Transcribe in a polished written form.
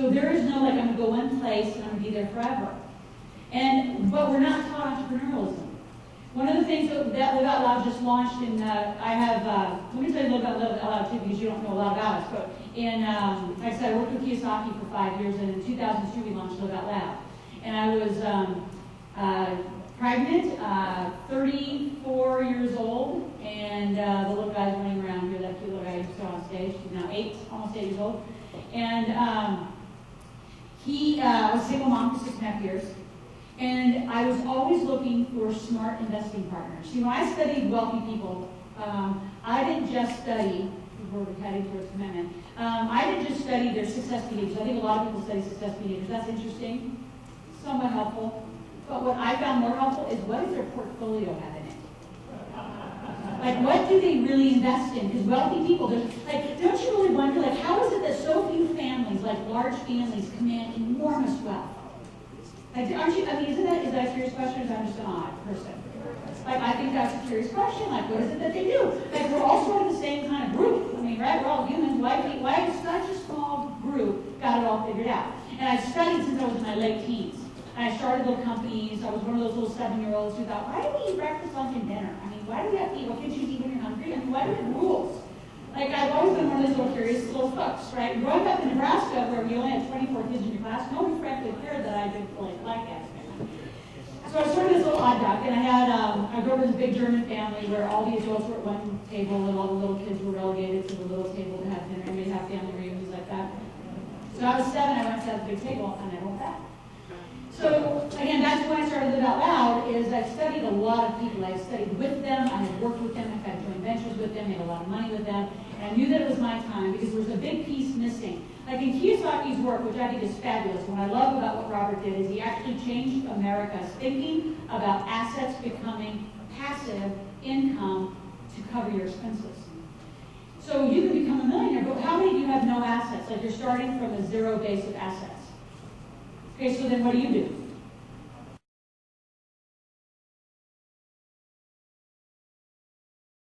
So there is no like, I'm going to go one place and I'm going to be there forever. But we're not taught entrepreneurialism. One of the things that Live Out Loud just launched in, I have, let me tell you a little about Live Out Loud too, because you don't know a lot about us, but in, like I said, I worked with Kiyosaki for 5 years, and in 2002 we launched Live Out Loud. And I was pregnant, 34 years old, and the little guy's running around here, that cute little guy you saw on stage, he's now almost 8 years old. And he was a single mom for 6.5 years. And I was always looking for smart investing partners. See, when I studied wealthy people, I didn't just study, we're heading towards commitment, I didn't just study their success behaviors. I think a lot of people study success behaviors. That's interesting, somewhat helpful. But what I found more helpful is what does their portfolio have in it? Like, what do they really invest in? Because wealthy people, like, don't you really wonder, like, how is it that so few families, like large families, command enormous wealth? Like, aren't you, I mean, is that a curious question, or is that just an odd person? Like, I think that's a curious question. Like, what is it that they do? Like, we're all sort of the same kind of group. I mean, right, we're all humans. Why has such a small group got it all figured out? And I studied since I was in my late teens. And I started little companies. I was one of those little 7-year-olds who thought, why do we eat breakfast, lunch, and dinner? I mean, why do we have to eat? What kids you eat when you're hungry? I mean, why do we have rules? Like, I've always been one of those little curious little folks, right? Growing up in Nebraska, where we only had 24 kids in your class, nobody frankly cared that I did like that. So I was sort of this little odd duck, and I grew up in this big German family where all the adults were at one table and all the little kids were relegated to the little table to have dinner, and we'd have family reunions like that. So I was 7, I went to that big table, and I went back. So, again, that's when I started Live Out Loud, is I studied a lot of people. I studied with them, I had worked with them, I've had joint ventures with them, made a lot of money with them, and I knew that it was my time because there was a big piece missing. Like in Kiyosaki's work, which I think is fabulous, what I love about what Robert did is he actually changed America's thinking about assets becoming passive income to cover your expenses. So you can become a millionaire, but how many of you have no assets? Like you're starting from a zero base of assets. Okay, so then what do?